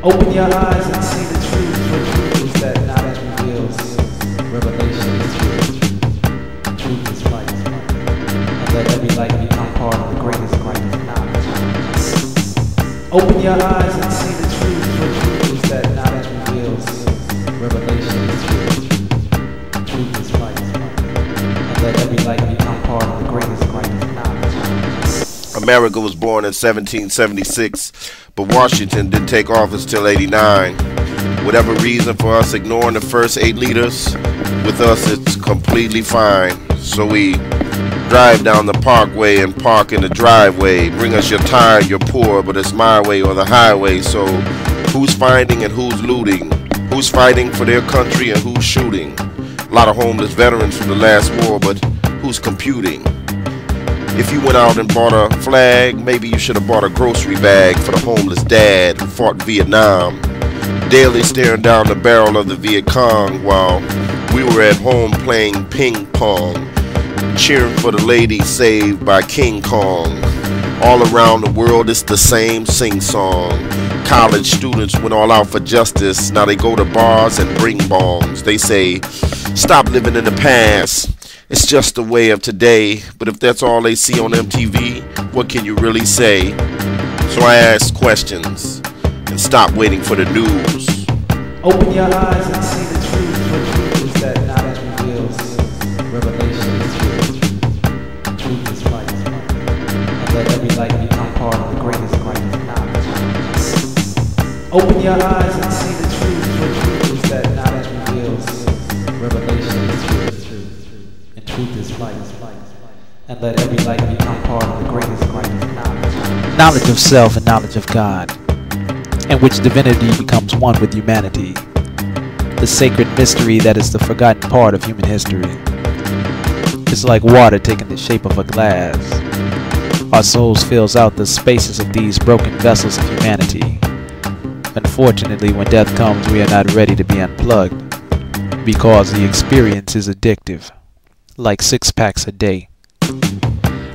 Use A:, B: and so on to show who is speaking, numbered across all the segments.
A: Open your eyes and see the truth, for truth is that knowledge reveals. Revelation is truth. Truth is light. And let every light become part of the greatest knowledge. Open your eyes and see the truth, for truth is that knowledge reveals. Revelation is truth. Truth is light. And let every light become part of the greatest knowledge.
B: America was born in 1776, but Washington didn't take office till '89. Whatever reason for us ignoring the first 8 leaders, with us it's completely fine. So we drive down the parkway and park in the driveway. Bring us your tire, you're poor, but it's my way or the highway. So who's finding and who's looting? Who's fighting for their country and who's shooting? A lot of homeless veterans from the last war, but who's computing? If you went out and bought a flag, maybe you should have bought a grocery bag for the homeless dad who fought in Vietnam, daily staring down the barrel of the Viet Cong while we were at home playing ping pong, cheering for the lady saved by King Kong. All around the world it's the same sing-song. College students went all out for justice. Now they go to bars and bring bongs. They say, stop living in the past. It's just the way of today. But if that's all they see on MTV, what can you really say? So I ask questions and stop waiting for the news.
A: Open your eyes and see the truth, for truth is that knowledge reveals. Revelation is truth. Truth is light. And let every light become part of the greatest knowledge. Open your eyes and see the truth, for truth is that knowledge reveals. Revelation is truth. Truth is light, and let every light become part of the greatest knowledge. Knowledge of self and knowledge of God, in which divinity becomes one with humanity. The sacred mystery that is the forgotten part of human history. It's like water taking the shape of a glass. Our souls fills out the spaces of these broken vessels of humanity. Unfortunately, when death comes, we are not ready to be unplugged, because the experience is addictive. Like 6 packs a day.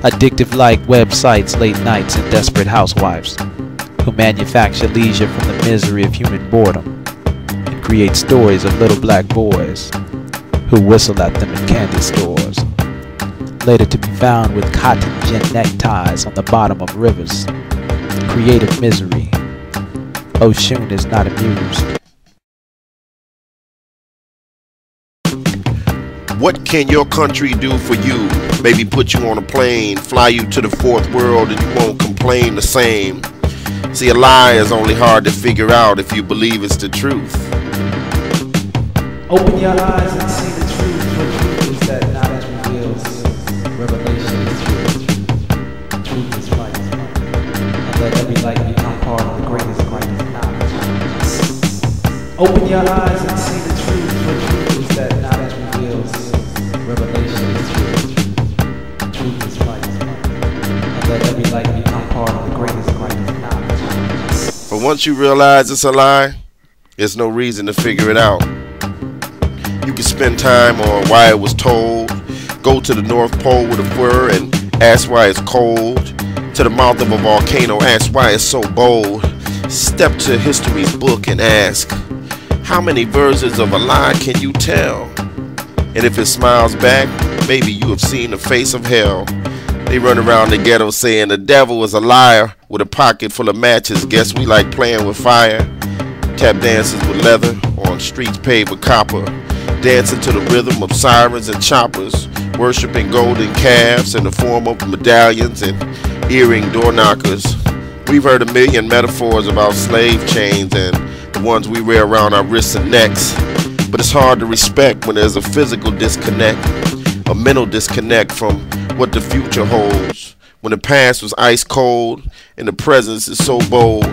A: Addictive like websites, late nights, and desperate housewives who manufacture leisure from the misery of human boredom and create stories of little black boys who whistle at them in candy stores, later to be found with cotton gin neckties on the bottom of rivers. Creative misery. Oshun is not amused.
B: What can your country do for you? Maybe put you on a plane, fly you to the 4th world, and you won't complain the same. See, a lie is only hard to figure out if you believe it's the truth.
A: Open your eyes and see the truth, for truth is that knowledge reveals. Revelation is truth. Truth is light. And let every light become part of the greatest knowledge. Open your eyes and see the truth, for truth is that knowledge reveals. Revelation is truth. Truth is light. And let every light become part of the greatest knowledge.
B: But once you realize it's a lie, there's no reason to figure it out. You can spend time on why it was told. Go to the North Pole with a fur and ask why it's cold. To the mouth of a volcano, ask why it's so bold. Step to history's book and ask, how many versions of a lie can you tell? And if it smiles back, maybe you have seen the face of hell. They run around the ghetto saying the devil is a liar with a pocket full of matches. Guess we like playing with fire. Tap dances with leather on streets paved with copper. Dancing to the rhythm of sirens and choppers. Worshipping golden calves in the form of medallions and earring door knockers. We've heard a million metaphors about slave chains and the ones we wear around our wrists and necks. But it's hard to respect when there's a physical disconnect, a mental disconnect from what the future holds. When the past was ice cold and the present is so bold.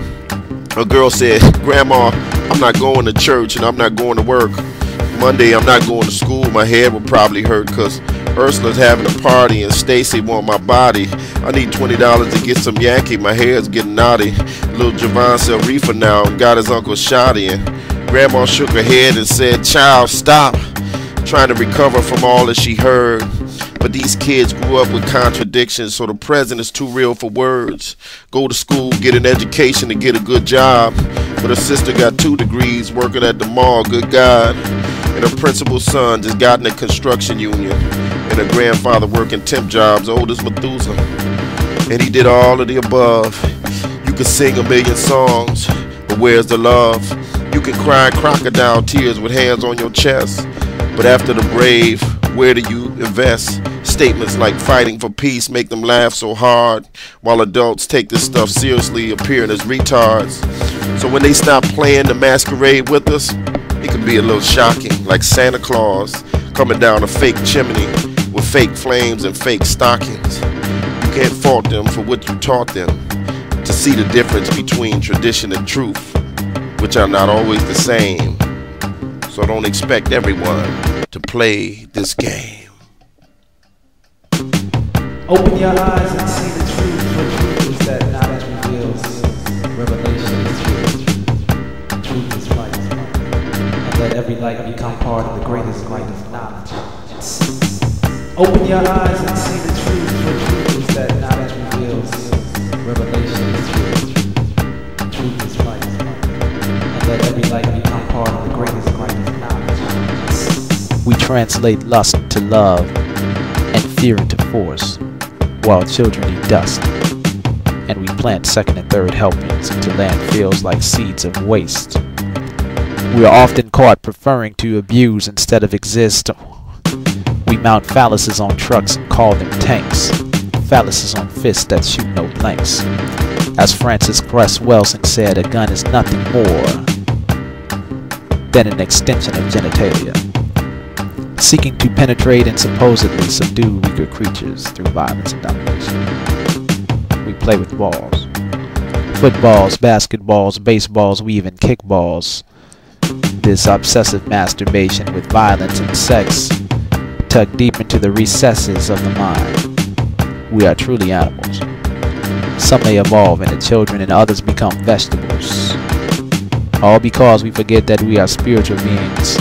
B: A girl said, Grandma, I'm not going to church and I'm not going to work. Monday I'm not going to school, my head will probably hurt cause Ursula's having a party and Stacy want my body. I need $20 to get some Yankee, my hair's getting naughty. Little Javon sell reefer now and got his uncle shotty. And Grandma shook her head and said, child, stop. Trying to recover from all that she heard. But these kids grew up with contradictions, so the present is too real for words. Go to school, get an education, and get a good job. But her sister got 2 degrees working at the mall, good God. And her principal's son just got in a construction union. And her grandfather working temp jobs, old as Methuselah. And he did all of the above. You could sing a million songs, but where's the love? You can cry crocodile tears with hands on your chest. But after the brave, where do you invest? Statements like fighting for peace make them laugh so hard, while adults take this stuff seriously, appearing as retards. So when they stop playing the masquerade with us, it can be a little shocking, like Santa Claus coming down a fake chimney with fake flames and fake stockings. You can't fault them for what you taught them, to see the difference between tradition and truth, which are not always the same. So don't expect everyone to play this game.
A: Open your eyes and see the truth, for truth is that knowledge reveals. Revelation is truth. Truth is light. And let every light become part of the greatest light of knowledge. Open your eyes and see the truth, for truth is that knowledge reveals. Revelation is truth. Truth is light. And let every light become part of the greatest light of knowledge. We translate lust into love and fear into force, while children eat dust, and we plant second and third helpings into landfills like seeds of waste. We are often caught preferring to abuse instead of exist. We mount phalluses on trucks and call them tanks, phalluses on fists that shoot no blanks. As Francis Cress Welsing said, a gun is nothing more than an extension of genitalia, seeking to penetrate and supposedly subdue weaker creatures through violence and domination. We play with balls. Footballs, basketballs, baseballs, we even kick balls. This obsessive masturbation with violence and sex tug deep into the recesses of the mind. We are truly animals. Some may evolve into children and others become vegetables. All because we forget that we are spiritual beings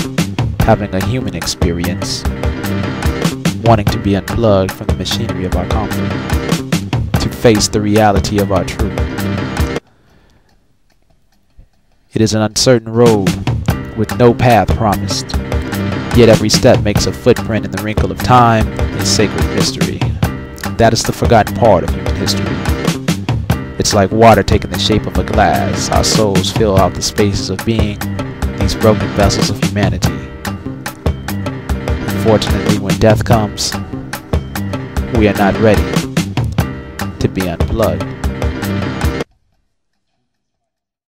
A: having a human experience, wanting to be unplugged from the machinery of our comfort, to face the reality of our truth. It is an uncertain road with no path promised, yet every step makes a footprint in the wrinkle of time, a sacred mystery. That is the forgotten part of human history. It's like water taking the shape of a glass. Our souls fill out the spaces of being, these broken vessels of humanity. Unfortunately, when death comes, we are not ready to be unplugged.